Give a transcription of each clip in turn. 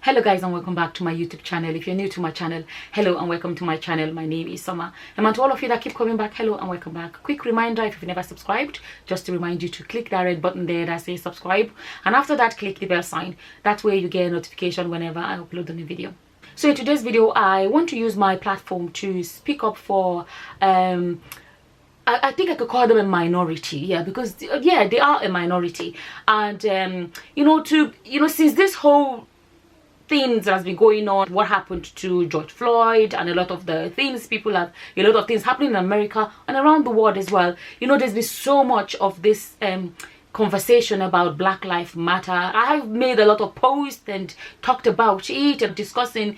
Hello guys, and welcome back to my YouTube channel. If you're new to my channel, hello and welcome to my channel. My name is Summer, and to all of you that keep coming back, hello and welcome back. Quick reminder, if you've never subscribed, just to remind you to click that red button there that says subscribe, and after that click the bell sign. That way you get a notification whenever I upload a new video. So in today's video, I want to use my platform to speak up for I think I could call them a minority, yeah, because yeah, they are a minority. And since this whole things that has been going on, what happened to George Floyd, and a lot of things happening in America and around the world as well, there's been so much of this conversation about Black Lives Matter. I've made a lot of posts and talked about it and discussing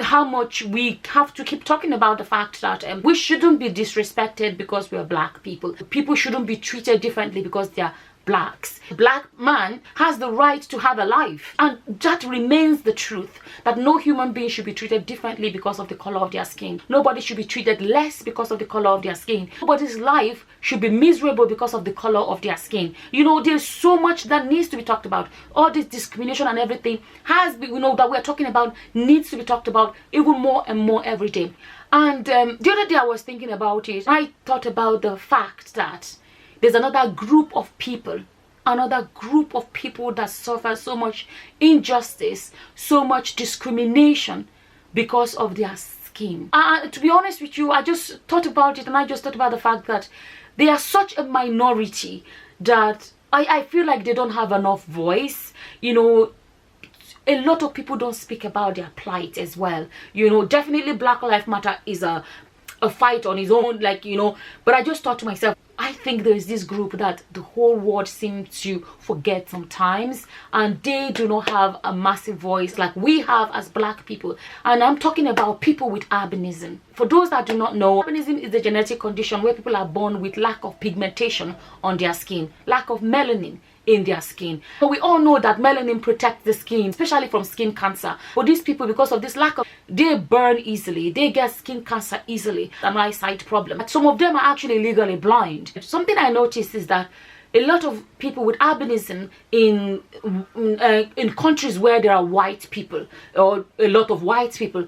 how much we have to keep talking about the fact that we shouldn't be disrespected because we are Black people. People shouldn't be treated differently because they are Blacks. Black man has the right to have a life, and that remains the truth, that no human being should be treated differently because of the color of their skin. Nobody should be treated less because of the color of their skin. Nobody's life should be miserable because of the color of their skin. There's so much that needs to be talked about. All this discrimination and everything has been, that we're talking about, needs to be talked about even more and more every day. And the other day I was thinking about it. I thought about the fact that there's another group of people that suffer so much injustice, so much discrimination because of their skin. To be honest with you, I just thought about it, and I just thought about the fact that they are such a minority that I feel like they don't have enough voice. A lot of people don't speak about their plight as well. Definitely Black Lives Matter is a fight on its own, but I just thought to myself, I think there is this group that the whole world seems to forget sometimes, and they do not have a massive voice like we have as Black people. And I'm talking about people with albinism. For those that do not know, albinism is a genetic condition where people are born with lack of pigmentation on their skin, lack of melanin in their skin. But we all know that melanin protects the skin, especially from skin cancer. But these people, because of this lack of, they burn easily, they get skin cancer easily, an eyesight problem. Some of them are actually legally blind. Something I noticed is that a lot of people with albinism in countries where there are white people, or a lot of white people,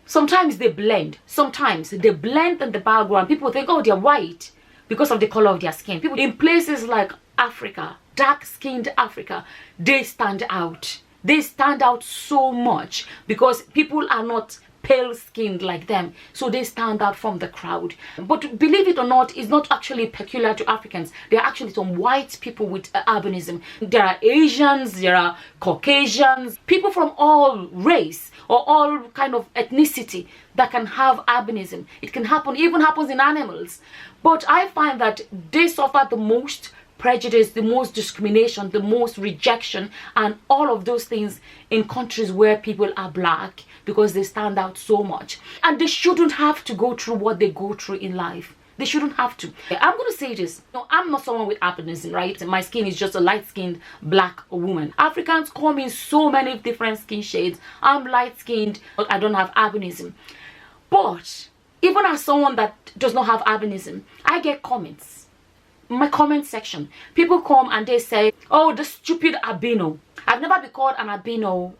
sometimes they blend. Sometimes they blend in the background. People think, oh, they're white because of the color of their skin. People in places like Africa, dark-skinned Africa, they stand out. They stand out so much because people are not pale-skinned like them, so they stand out from the crowd. But believe it or not, it's not actually peculiar to Africans. There are actually some white people with albinism. There are Asians, there are Caucasians, people from all race or all kind of ethnicity that can have albinism. It can happen, even happens in animals. But I find that they suffer the most prejudice, the most discrimination, the most rejection, and all of those things in countries where people are Black, because they stand out so much. And they shouldn't have to go through what they go through in life. They shouldn't have to. I'm going to say this. No, I'm not someone with albinism, right? My skin is just a light-skinned Black woman. Africans come in so many different skin shades. I'm light-skinned, but I don't have albinism. But even as someone that does not have albinism, I get comments. My comment section, people come and they say, oh, the stupid albino. I've never been called an albino,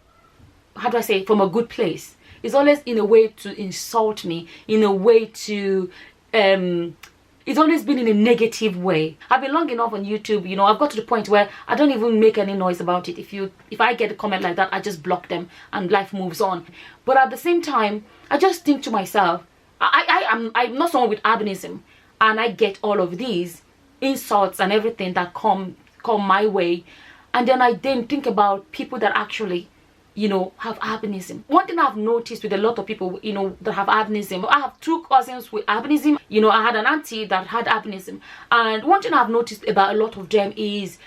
how do I say, from a good place. It's always in a way to insult me, in a way to it's always been in a negative way. I've been long enough on YouTube, I've got to the point where I don't even make any noise about it. If I get a comment like that, I just block them and life moves on. But at the same time, I just think to myself, I'm not someone with albinism, and I get all of these insults and everything that come my way, and then I think about people that actually have albinism. One thing I've noticed with a lot of people that have albinism, I have two cousins with albinism. I had an auntie that had albinism, and one thing I've noticed about a lot of them is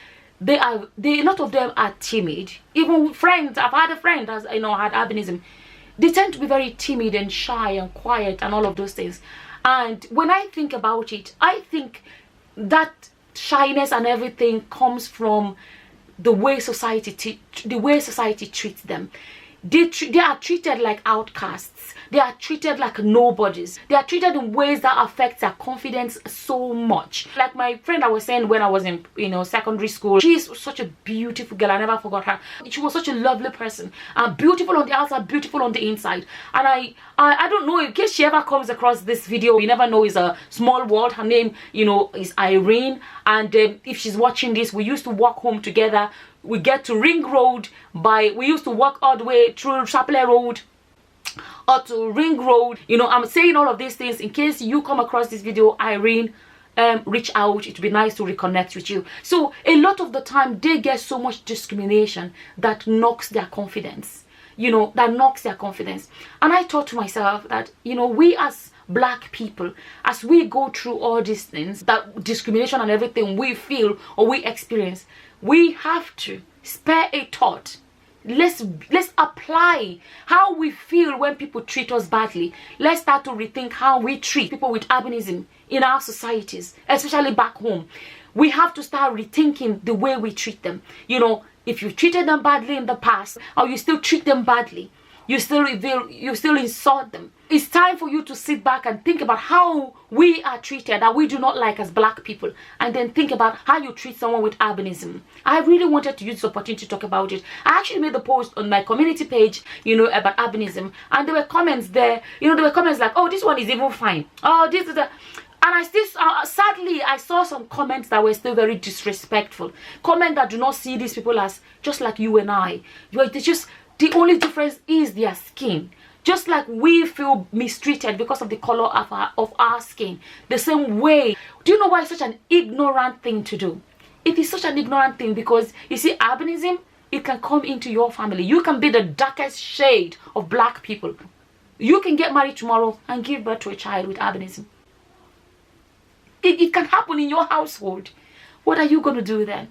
a lot of them are timid. Even friends, I've had a friend that had albinism. They tend to be very timid and shy and quiet and all of those things. And when I think about it, I think that shyness and everything comes from the way society treats them. they are treated like outcasts. They are treated like nobodies. They are treated in ways that affect their confidence so much. Like my friend I was saying, when I was in secondary school, she's such a beautiful girl. I never forgot her. She was such a lovely person, beautiful on the outside, beautiful on the inside. And I don't know, in case she ever comes across this video, you never know, it's a small world. Her name is Irene, and if she's watching this, we used to walk home together. We get to Ring Road we used to walk all the way through Chapelet Road or to Ring Road. I'm saying all of these things in case you come across this video, Irene. Reach out. It would be nice to reconnect with you. So a lot of the time they get so much discrimination that knocks their confidence. That knocks their confidence. And I thought to myself that we as Black people, as we go through all these things, that discrimination and everything we feel or we experience, we have to spare a thought. Let's apply how we feel when people treat us badly. Let's start to rethink how we treat people with albinism in our societies, especially back home. We have to start rethinking the way we treat them. If you treated them badly in the past, or you still treat them badly, you still insult them. It's time for you to sit back and think about how we are treated that we do not like as Black people, and then think about how you treat someone with albinism. I really wanted to use this opportunity to talk about it. I actually made a post on my community page, about albinism, and there were comments there. There were comments like, "Oh, this one is even fine. Oh, this is a..." And I still, sadly, I saw some comments that were still very disrespectful. Comments that do not see these people as just like you and I. The only difference is their skin. Just like we feel mistreated because of the color of our skin. The same way. Do you know why it's such an ignorant thing to do? It is such an ignorant thing because, you see, albinism, it can come into your family. You can be the darkest shade of Black people. You can get married tomorrow and give birth to a child with albinism. It can happen in your household. What are you going to do then?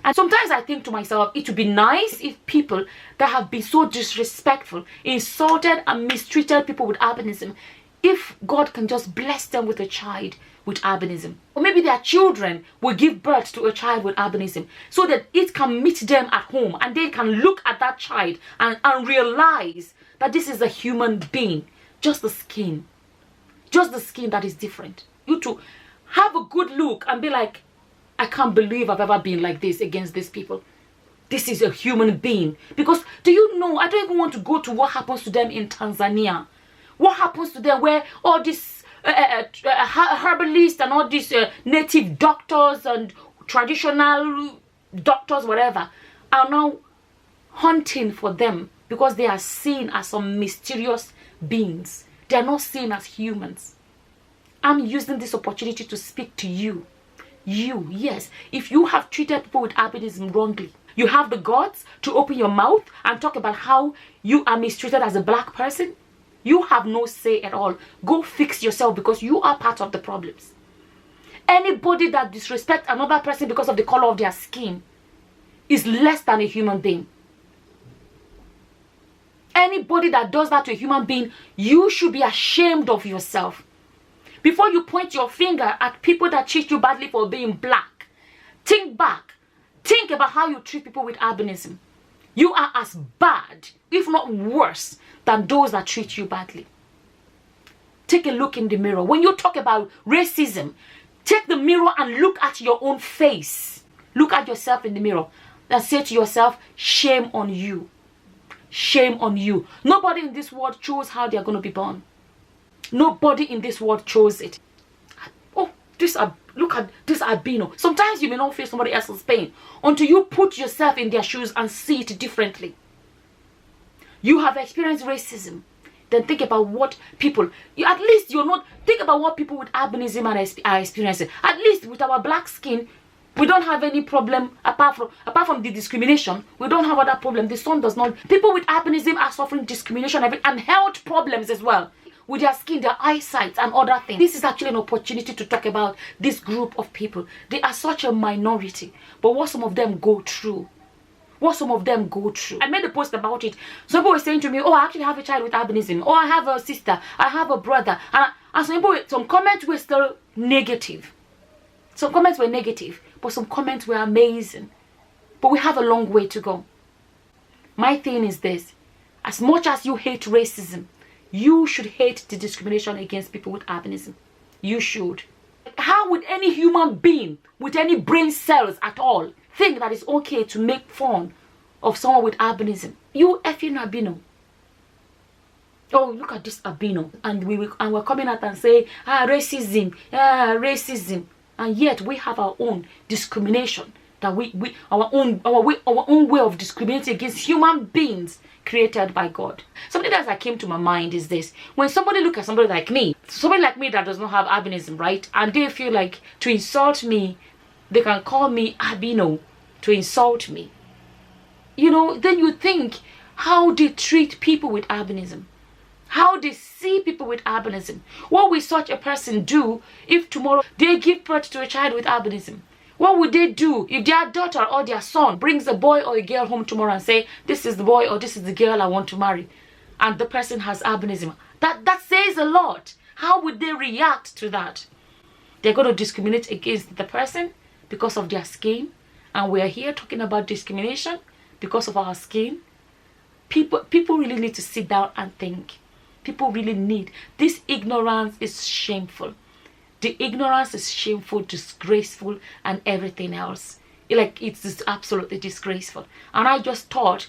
And sometimes I think to myself, it would be nice if people that have been so disrespectful, insulted and mistreated people with albinism, if God can just bless them with a child with albinism. Or maybe their children will give birth to a child with albinism so that it can meet them at home and they can look at that child and realize that this is a human being. Just the skin. Just the skin that is different. You too. Have a good look and be like, I can't believe I've ever been like this against these people. This is a human being. Because, do you know, I don't even want to go to what happens to them in Tanzania. What happens to them where all these herbalists and all these native doctors and traditional doctors, whatever, are now hunting for them because they are seen as some mysterious beings. They are not seen as humans. I'm using this opportunity to speak to you. You, yes. If you have treated people with albinism wrongly, you have the guts to open your mouth and talk about how you are mistreated as a Black person, you have no say at all. Go fix yourself because you are part of the problems. Anybody that disrespects another person because of the color of their skin is less than a human being. Anybody that does that to a human being, you should be ashamed of yourself. Before you point your finger at people that treat you badly for being Black, think back. Think about how you treat people with albinism. You are as bad, if not worse, than those that treat you badly. Take a look in the mirror. When you talk about racism, take the mirror and look at your own face. Look at yourself in the mirror and say to yourself, shame on you. Shame on you. Nobody in this world chose how they are going to be born. Nobody in this world chose it. Oh, look at this albino. Sometimes you may not feel somebody else's pain until you put yourself in their shoes and see it differently. You have experienced racism. Then think about what people, at least you're not, think about what people with albinism are experiencing. At least with our Black skin, we don't have any problem apart from the discrimination. We don't have other problem. The sun does not. People with albinism are suffering discrimination and health problems as well. With their skin, their eyesight and other things. This is actually an opportunity to talk about this group of people. They are such a minority. But what some of them go through. What some of them go through. I made a post about it. Some people were saying to me, oh, I actually have a child with albinism. Oh, I have a sister. I have a brother. And some comments were still negative. Some comments were negative. But some comments were amazing. But we have a long way to go. My thing is this. as much as you hate racism, you should hate the discrimination against people with albinism. You should. How would any human being with any brain cells at all think that it's okay to make fun of someone with albinism? You effing albino. Oh, look at this albino. And we're coming out and say, racism, racism. And yet we have our own discrimination, that our own way of discriminating against human beings created by God. Something else that came to my mind is this: when somebody look at somebody like me that does not have albinism, right, and they feel like to insult me, they can call me albino to insult me, you know, then you think how they treat people with albinism, how they see people with albinism. What will such a person do if tomorrow they give birth to a child with albinism? What would they do if their daughter or their son brings a boy or a girl home tomorrow and say, this is the boy or this is the girl I want to marry, and the person has albinism? That says a lot. How would they react to that? They're going to discriminate against the person because of their skin. And we're here talking about discrimination because of our skin. People really need to sit down and think. People really need. This ignorance is shameful. The ignorance is shameful, disgraceful, and everything else. It's just absolutely disgraceful. And I just thought,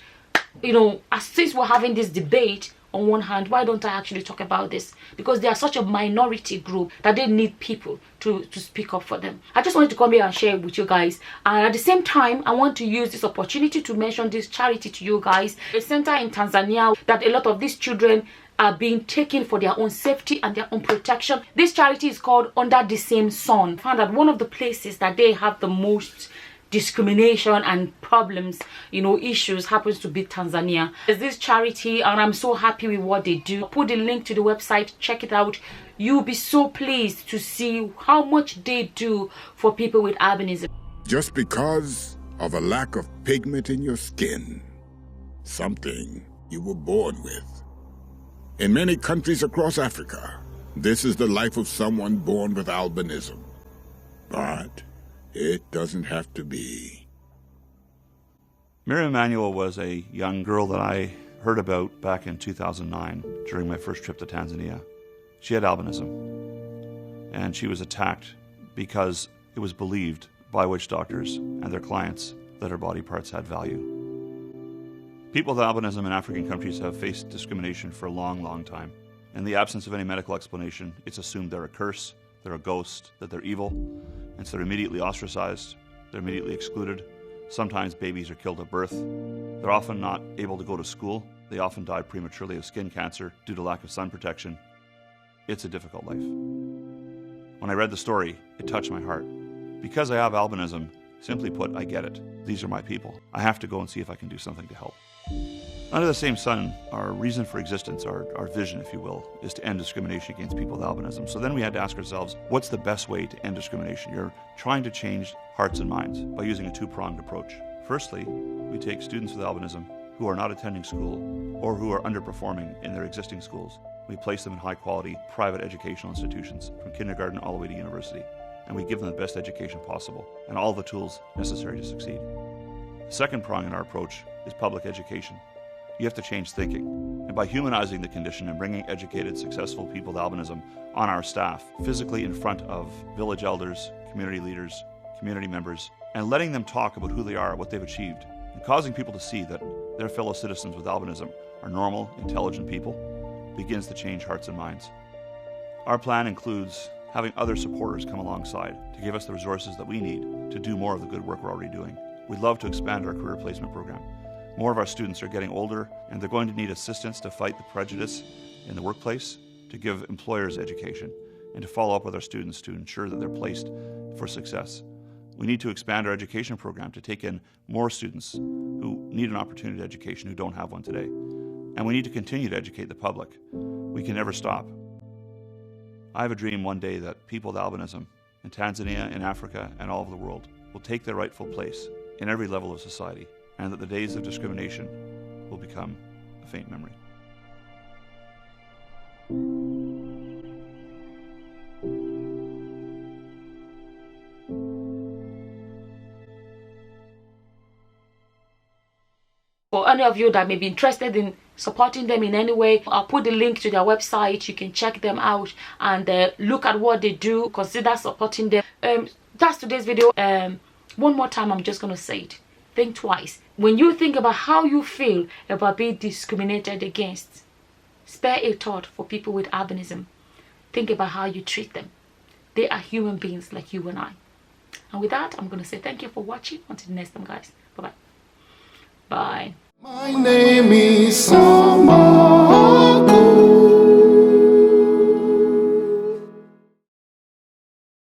you know, since we're having this debate, on one hand, why don't I actually talk about this? Because they are such a minority group that they need people to speak up for them. I just wanted to come here and share with you guys. And at the same time, I want to use this opportunity to mention this charity to you guys. A center in Tanzania that a lot of these children are being taken for their own safety and their own protection. This charity is called Under the Same Sun. I found that one of the places that they have the most discrimination and problems, you know, issues, happens to be Tanzania. There's this charity and I'm so happy with what they do. I'll put the link to the website, check it out. You'll be so pleased to see how much they do for people with albinism. Just because of a lack of pigment in your skin, something you were born with. In many countries across Africa, this is the life of someone born with albinism. But it doesn't have to be. Miriam Emanuel was a young girl that I heard about back in 2009 during my first trip to Tanzania. She had albinism, and she was attacked because it was believed by witch doctors and their clients that her body parts had value. People with albinism in African countries have faced discrimination for a long, long time. In the absence of any medical explanation, it's assumed they're a curse, they're a ghost, that they're evil, and so they're immediately ostracized, they're immediately excluded. Sometimes babies are killed at birth. They're often not able to go to school. They often die prematurely of skin cancer due to lack of sun protection. It's a difficult life. When I read the story, it touched my heart. Because I have albinism, simply put, I get it. These are my people. I have to go and see if I can do something to help. Under the same sun, our reason for existence, our vision, if you will, is to end discrimination against people with albinism. So then we had to ask ourselves, what's the best way to end discrimination? You're trying to change hearts and minds by using a two-pronged approach. Firstly, we take students with albinism who are not attending school or who are underperforming in their existing schools. We place them in high-quality private educational institutions from kindergarten all the way to university, and we give them the best education possible and all the tools necessary to succeed. The second prong in our approach is public education. You have to change thinking. And by humanizing the condition and bringing educated, successful people with albinism on our staff, physically in front of village elders, community leaders, community members, and letting them talk about who they are, what they've achieved, and causing people to see that their fellow citizens with albinism are normal, intelligent people, begins to change hearts and minds. Our plan includes having other supporters come alongside to give us the resources that we need to do more of the good work we're already doing. We'd love to expand our career placement program. More of our students are getting older, and they're going to need assistance to fight the prejudice in the workplace, to give employers education, and to follow up with our students to ensure that they're placed for success. We need to expand our education program to take in more students who need an opportunity to education who don't have one today. And we need to continue to educate the public. We can never stop. I have a dream one day that people with albinism in Tanzania, in Africa, and all over the world will take their rightful place in every level of society, and that the days of discrimination will become a faint memory. For any of you that may be interested in supporting them in any way, I'll put the link to their website. You can check them out and look at what they do. Consider supporting them. That's today's video. One more time, I'm just going to say it. Think twice. When you think about how you feel about being discriminated against, spare a thought for people with albinism. Think about how you treat them. They are human beings like you and I. And with that, I'm going to say thank you for watching. Until next time, guys. Bye-bye. Bye. My name is Sama.